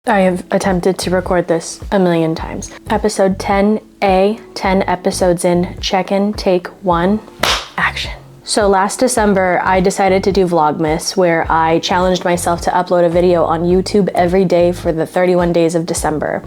I have attempted to record this a million times. Episode 10A, 10 episodes in, check-in, take 1, action. So last December, I decided to do Vlogmas, where I challenged myself to upload a video on YouTube every day for the 31 days of December.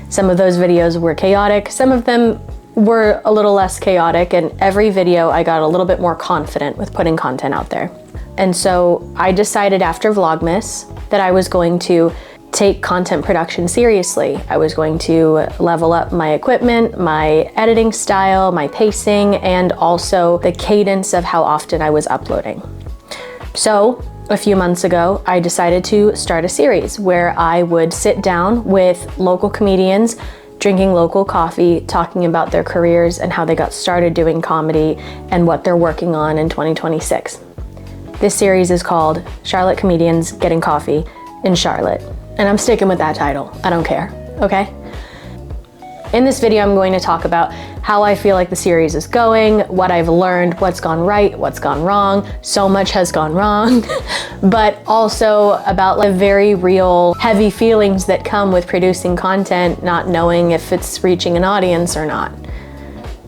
Some of those videos were chaotic, some of them were a little less chaotic, and every video I got a little bit more confident with putting content out there. And so I decided after Vlogmas that I was going to take content production seriously. I was going to level up my equipment, my editing style, my pacing, and also the cadence of how often I was uploading. So a few months ago, I decided to start a series where I would sit down with local comedians, drinking local coffee, talking about their careers and how they got started doing comedy and what they're working on in 2026. This series is called Charlotte Comedians Getting Coffee in Charlotte. And I'm sticking with that title. I don't care, okay? In this video, I'm going to talk about how I feel like the series is going, what I've learned, what's gone right, what's gone wrong. So much has gone wrong, but also about like very real heavy feelings that come with producing content, not knowing if it's reaching an audience or not.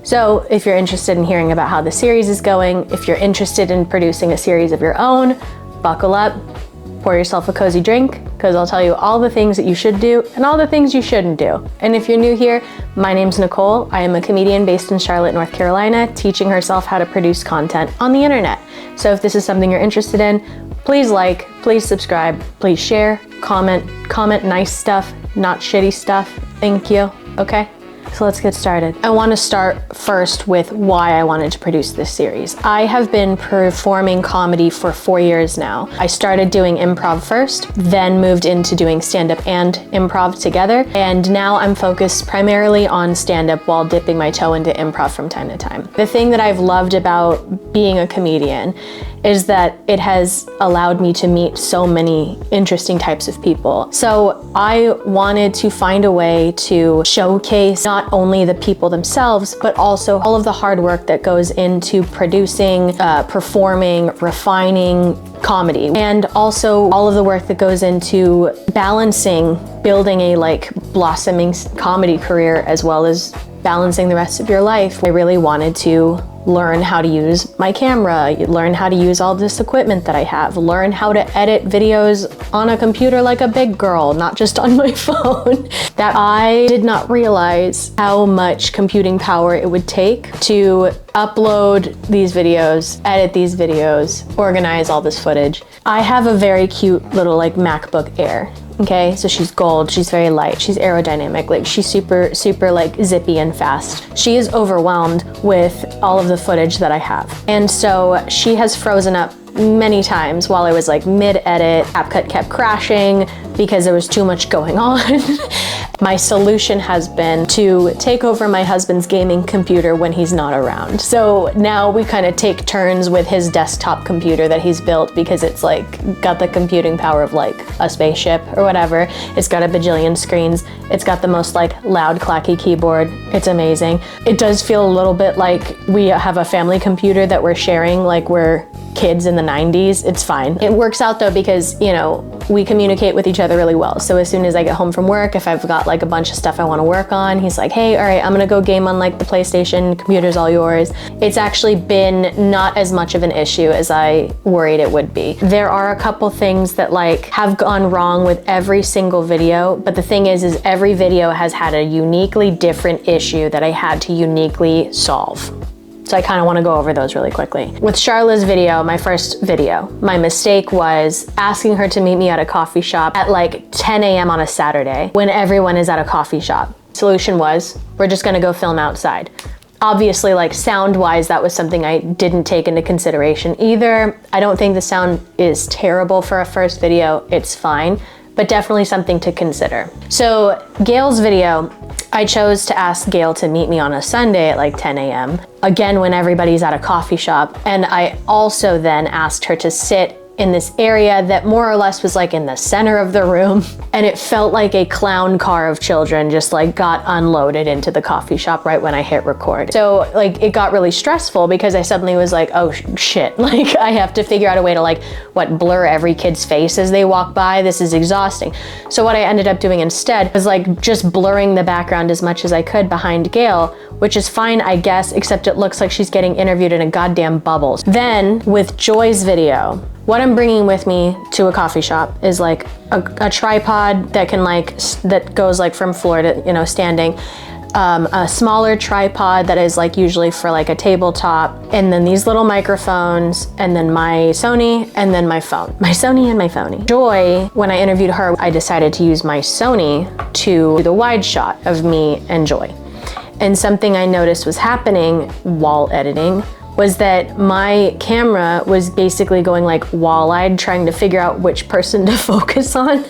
So if you're interested in hearing about how the series is going, if you're interested in producing a series of your own, buckle up, pour yourself a cozy drink, because I'll tell you all the things that you should do and all the things you shouldn't do. And if you're new here, my name's Nicole. I am a comedian based in Charlotte, North Carolina, teaching herself how to produce content on the internet. So if this is something you're interested in, please like, please subscribe, please share, comment nice stuff, not shitty stuff. Thank you, okay? So let's get started. I want to start first with why I wanted to produce this series. I have been performing comedy for 4 years now. I started doing improv first, then moved into doing stand-up and improv together, and now I'm focused primarily on stand-up while dipping my toe into improv from time to time. The thing that I've loved about being a comedian is that it has allowed me to meet so many interesting types of people. So I wanted to find a way to showcase not only the people themselves, but also all of the hard work that goes into producing, performing, refining comedy, and also all of the work that goes into balancing, building a like blossoming comedy career as well as balancing the rest of your life. I really wanted to learn how to use my camera, learn how to use all this equipment that I have, learn how to edit videos on a computer like a big girl, not just on my phone. That I did not realize how much computing power it would take to upload these videos, edit these videos, organize all this footage. I have a very cute little like MacBook Air. Okay, so she's gold, she's very light, she's aerodynamic, like she's super like zippy and fast. She is overwhelmed with all of the footage that I have. And so she has frozen up many times while I was like mid-edit. CapCut kept crashing because there was too much going on. My solution has been to take over my husband's gaming computer when he's not around. So now we kind of take turns with his desktop computer that he's built because it's like got the computing power of like a spaceship or whatever. It's got a bajillion screens. It's got the most like loud clacky keyboard. It's amazing. It does feel a little bit like we have a family computer that we're sharing, like we're kids in the 90s. It's fine. It works out though because, you know, we communicate with each other really well. So as soon as I get home from work, if I've got like a bunch of stuff I want to work on, he's like, hey, all right, I'm gonna go game on like the PlayStation, computer's all yours. It's actually been not as much of an issue as I worried it would be. There are a couple things that like have gone wrong with every single video, but the thing is every video has had a uniquely different issue that I had to uniquely solve. So I kind of want to go over those really quickly. With Sharla's video, my first video, my mistake was asking her to meet me at a coffee shop at like 10 a.m. on a Saturday when everyone is at a coffee shop. Solution was, we're just gonna go film outside. Obviously, like sound-wise, that was something I didn't take into consideration either. I don't think the sound is terrible for a first video, it's fine, but definitely something to consider. So Gayle's video, I chose to ask Gayle to meet me on a Sunday at like 10 a.m. Again, when everybody's at a coffee shop. And I also then asked her to sit in this area that more or less was like in the center of the room. And it felt like a clown car of children just like got unloaded into the coffee shop right when I hit record. So like it got really stressful because I suddenly was like, oh shit, like I have to figure out a way to like, blur every kid's face as they walk by. This is exhausting. So what I ended up doing instead was like just blurring the background as much as I could behind Gayle, which is fine, I guess, except it looks like she's getting interviewed in a goddamn bubble. Then with Joy's video, what I'm bringing with me to a coffee shop is like a tripod that can like, that goes like from floor to, you know, standing. A smaller tripod that is like usually for like a tabletop, and then these little microphones, and then my Sony, and then my phone. My Sony and my phony. Joy, when I interviewed her, I decided to use my Sony to do the wide shot of me and Joy. And something I noticed was happening while editing was that my camera was basically going like wall-eyed, trying to figure out which person to focus on.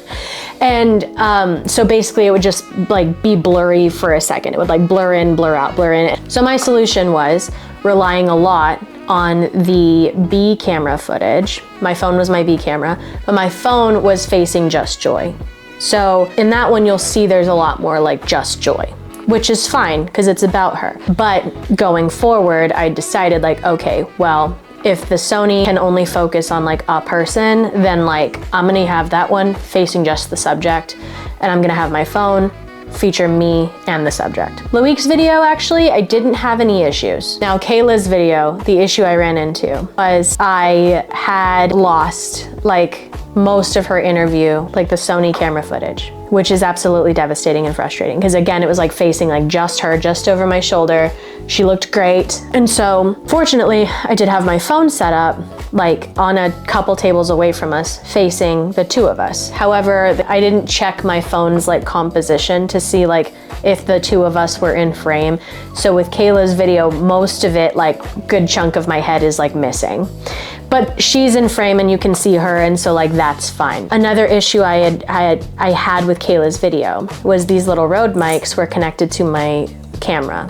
And so basically it would just like be blurry for a second. It would like blur in, blur out, blur in. So my solution was relying a lot on the B camera footage. My phone was my B camera, but my phone was facing just Joy. So in that one, you'll see there's a lot more like just Joy, which is fine because it's about her. But going forward, I decided like, okay, well, if the Sony can only focus on like a person, then like I'm gonna have that one facing just the subject, and I'm gonna have my phone feature me and the subject. Loïc's video, actually, I didn't have any issues. Now, Kayla's video, the issue I ran into was I had lost like most of her interview, like the Sony camera footage, which is absolutely devastating and frustrating because again, it was like facing like just her, just over my shoulder. She looked great. And so fortunately, I did have my phone set up like on a couple tables away from us, facing the two of us. However, I didn't check my phone's like composition to see like if the two of us were in frame. So with Kayla's video, most of it, like good chunk of my head is like missing. But she's in frame and you can see her, and so like that's fine. Another issue I had with Kayla's video was these little Rode mics were connected to my camera.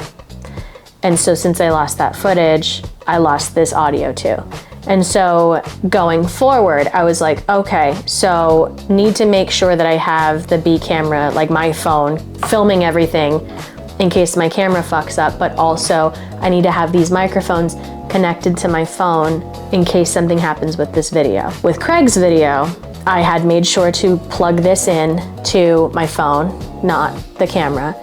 And so since I lost that footage, I lost this audio too. And so going forward, I was like, okay, so need to make sure that I have the B camera, like my phone, filming everything in case my camera fucks up, but also I need to have these microphones connected to my phone in case something happens with this video. With Craig's video, I had made sure to plug this in to my phone, not the camera.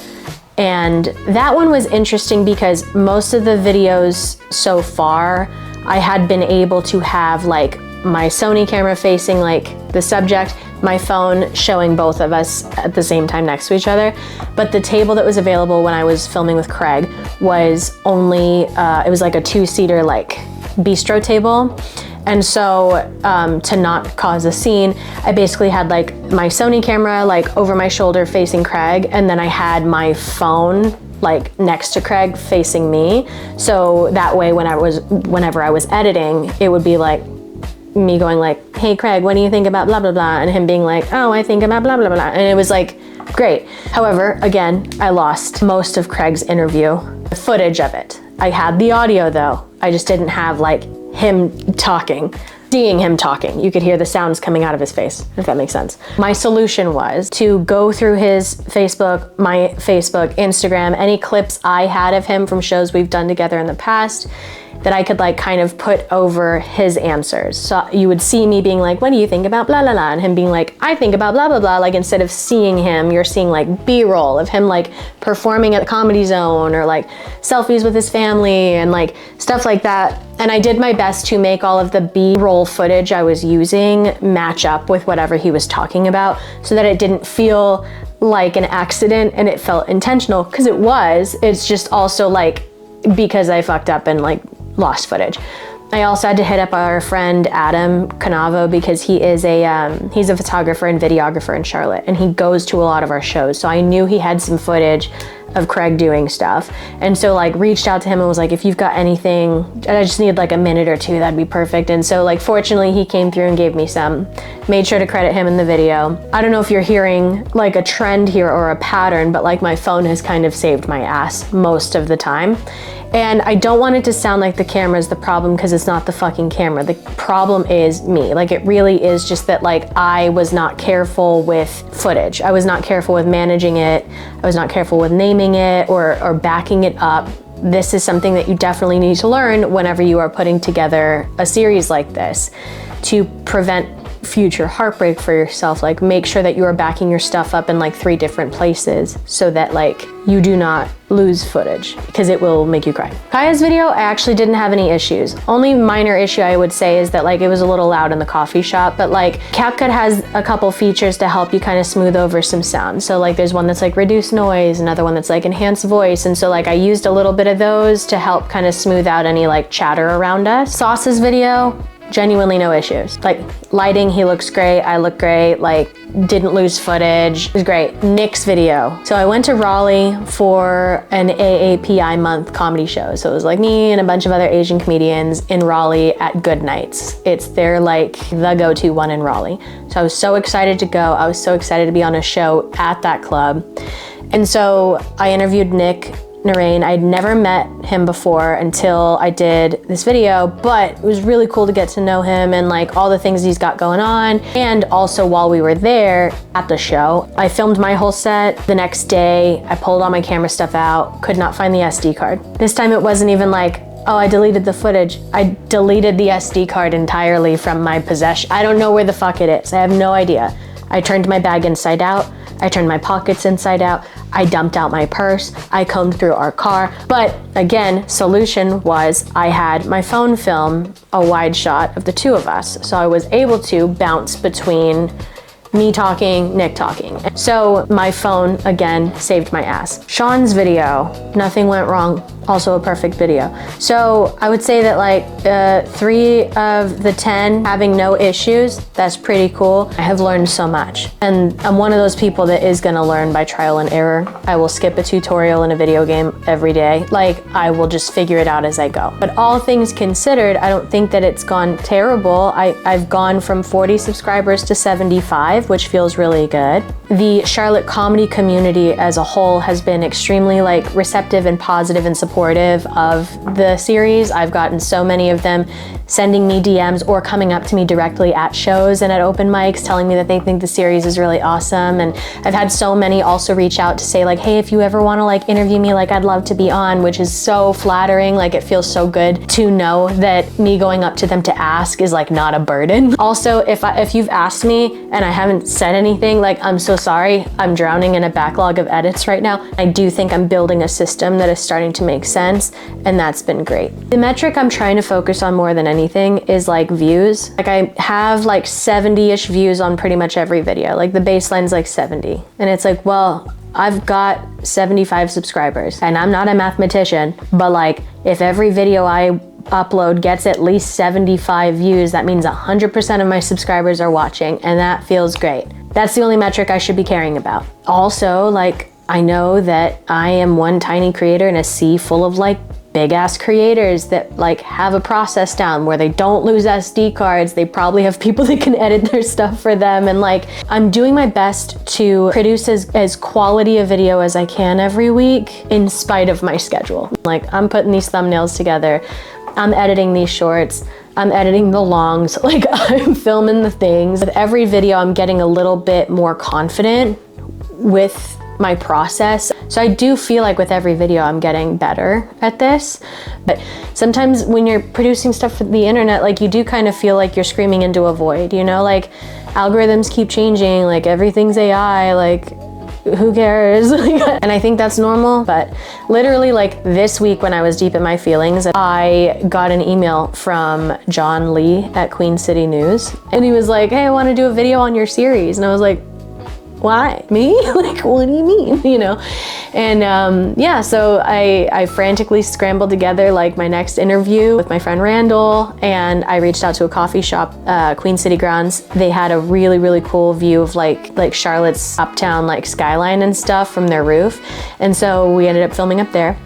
And that one was interesting because most of the videos so far, I had been able to have like my Sony camera facing like the subject, my phone showing both of us at the same time next to each other. But the table that was available when I was filming with Craig was only, it was like a two-seater like bistro table. And so to not cause a scene, I basically had like my Sony camera like over my shoulder facing Craig, and then I had my phone like next to Craig facing me. So that way whenever I was editing, it would be like me going like, hey Craig, what do you think about blah, blah, blah? And him being like, oh, I think about blah, blah, blah. And it was like, great. However, again, I lost most of Craig's interview, the footage of it. I had the audio though. I just didn't have like him talking. Seeing him talking, you could hear the sounds coming out of his face, if that makes sense. My solution was to go through his Facebook, my Facebook, Instagram, any clips I had of him from shows we've done together in the past that I could like kind of put over his answers. So you would see me being like, what do you think about blah, blah, blah? And him being like, I think about blah, blah, blah. Like instead of seeing him, you're seeing like B-roll of him like performing at the Comedy Zone or like selfies with his family and like stuff like that. And I did my best to make all of the B-roll footage I was using match up with whatever he was talking about so that it didn't feel like an accident and it felt intentional, because it was. It's just also like because I fucked up and like lost footage. I also had to hit up our friend Adam Canavo because he is he's a photographer and videographer in Charlotte, and he goes to a lot of our shows. So I knew he had some footage of Craig doing stuff. And so like reached out to him and was like, if you've got anything, I just need like a minute or two, that'd be perfect. And so like fortunately he came through and gave me some. Made sure to credit him in the video. I don't know if you're hearing like a trend here or a pattern, but like my phone has kind of saved my ass most of the time. And I don't want it to sound like the camera is the problem, because it's not the fucking camera. The problem is me. Like, it really is just that like I was not careful with footage. I was not careful with managing it. I was not careful with naming it or backing it up. This is something that you definitely need to learn whenever you are putting together a series like this, to prevent future heartbreak for yourself. Like, make sure that you are backing your stuff up in like 3 different places so that like you do not lose footage, because it will make you cry. Kaya's video, I actually didn't have any issues. Only minor issue I would say is that like it was a little loud in the coffee shop, but like CapCut has a couple features to help you kind of smooth over some sound. So like there's one that's like reduce noise, another one that's like enhance voice. And so like I used a little bit of those to help kind of smooth out any like chatter around us. Sauce's video, genuinely no issues. Like lighting, he looks great, I look great, like didn't lose footage, it was great. Nik's video. So I went to Raleigh for an AAPI month comedy show. So it was like me and a bunch of other Asian comedians in Raleigh at Good Nights. It's their like the go-to one in Raleigh. So I was so excited to go. I was so excited to be on a show at that club. And so I interviewed Nik Narain. I'd never met him before until I did this video, but it was really cool to get to know him and like all the things he's got going on. And also while we were there at the show, I filmed my whole set. The next day, I pulled all my camera stuff out, could not find the SD card. This time it wasn't even like, oh, I deleted the footage. I deleted the SD card entirely from my possession. I don't know where the fuck it is. I have no idea. I turned my bag inside out. I turned my pockets inside out. I dumped out my purse. I combed through our car. But again, solution was I had my phone film a wide shot of the 2 of us. So I was able to bounce between me talking, Nik talking. So my phone, again, saved my ass. Sean's video, nothing went wrong. Also a perfect video. So I would say that like 3 of the 10 having no issues, that's pretty cool. I have learned so much. And I'm one of those people that is gonna learn by trial and error. I will skip a tutorial in a video game every day. Like, I will just figure it out as I go. But all things considered, I don't think that it's gone terrible. I've gone from 40 subscribers to 75, which feels really good. The Charlotte comedy community as a whole has been extremely like receptive and positive and supportive of the series. I've gotten so many of them sending me DMs or coming up to me directly at shows and at open mics telling me that they think the series is really awesome. And I've had so many also reach out to say like, hey, if you ever want to like interview me, like I'd love to be on, which is so flattering. Like, it feels so good to know that me going up to them to ask is like not a burden. Also, if you've asked me and I haven't said anything, like, I'm so sorry. I'm drowning in a backlog of edits right now. I do think I'm building a system that is starting to make sense, and that's been great. The metric I'm trying to focus on more than anything is like views. Like, I have like 70-ish views on pretty much every video. Like, the baseline's like 70. And it's like, well, I've got 75 subscribers and I'm not a mathematician, but like, if every video I upload gets at least 75 views, that means 100% of my subscribers are watching, and that feels great. That's the only metric I should be caring about. Also, like, I know that I am one tiny creator in a sea full of like big ass creators that like have a process down where they don't lose SD cards. They probably have people that can edit their stuff for them. And like, I'm doing my best to produce as quality a video as I can every week in spite of my schedule. Like, I'm putting these thumbnails together. I'm editing these shorts. I'm editing the longs. Like, I'm filming the things. With every video, I'm getting a little bit more confident with my process. So I do feel like with every video I'm getting better at this. But sometimes when you're producing stuff for the internet, like, you do kind of feel like you're screaming into a void, you know? Like, algorithms keep changing, like everything's AI, like who cares? And I think that's normal. But literally, like, this week when I was deep in my feelings, I got an email from John Lee at Queen City News, and he was like, hey, I want to do a video on your series. And I was like, why? Me? Like, what do you mean? You know? And yeah, so I frantically scrambled together like my next interview with my friend Randall, and I reached out to a coffee shop, Queen City Grounds. They had a really, really cool view of like Charlotte's uptown like skyline and stuff from their roof. And so we ended up filming up there.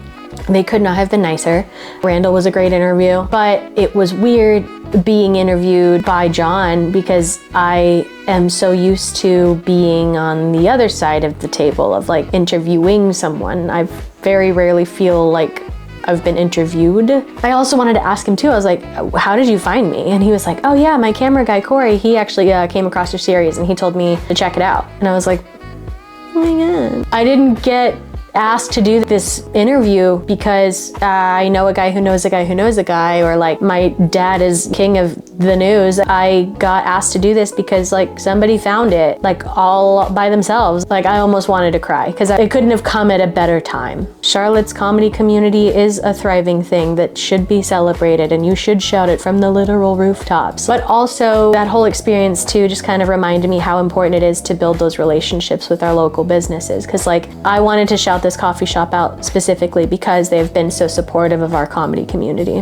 They could not have been nicer. Randall was a great interview, but it was weird being interviewed by John because I am so used to being on the other side of the table of like interviewing someone. I very rarely feel like I've been interviewed. I also wanted to ask him too. I was like, how did you find me? And he was like, oh yeah, my camera guy, Corey, he actually came across your series and he told me to check it out. And I was like, oh my God. I didn't get asked to do this interview because I know a guy who knows a guy who knows a guy, or like my dad is king of the news. I got asked to do this because like somebody found it like all by themselves. Like I almost wanted to cry because it couldn't have come at a better time. Charlotte's comedy community is a thriving thing that should be celebrated, and you should shout it from the literal rooftops. But also that whole experience too just kind of reminded me how important it is to build those relationships with our local businesses, because like I wanted to shout this coffee shop out specifically because they've been so supportive of our comedy community.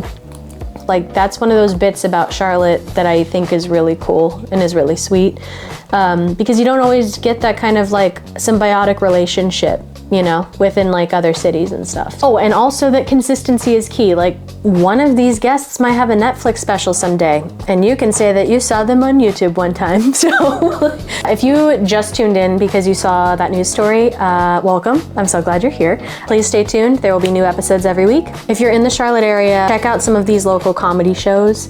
Like that's one of those bits about Charlotte that I think is really cool and is really sweet, because you don't always get that kind of like symbiotic relationship, you know, within like other cities and stuff. Oh, and also that consistency is key. Like one of these guests might have a Netflix special someday, and you can say that you saw them on YouTube one time. So if you just tuned in because you saw that news story, welcome. I'm so glad you're here. Please stay tuned. There will be new episodes every week. If you're in the Charlotte area, check out some of these local comedy shows.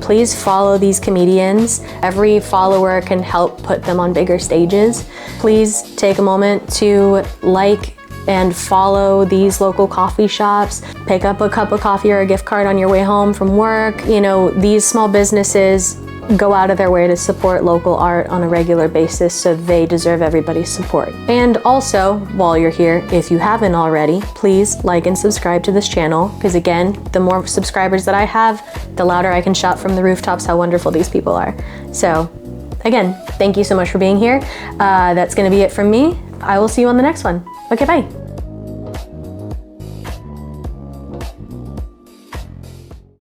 Please follow these comedians. Every follower can help put them on bigger stages. Please take a moment to like and follow these local coffee shops. Pick up a cup of coffee or a gift card on your way home from work. You know, these small businesses go out of their way to support local art on a regular basis, so they deserve everybody's support. And also, while you're here, if you haven't already, please like and subscribe to this channel, because again, the more subscribers that I have, the louder I can shout from the rooftops how wonderful these people are. So again, thank you so much for being here. That's gonna be it from me. I will see you on the next one. Okay, bye.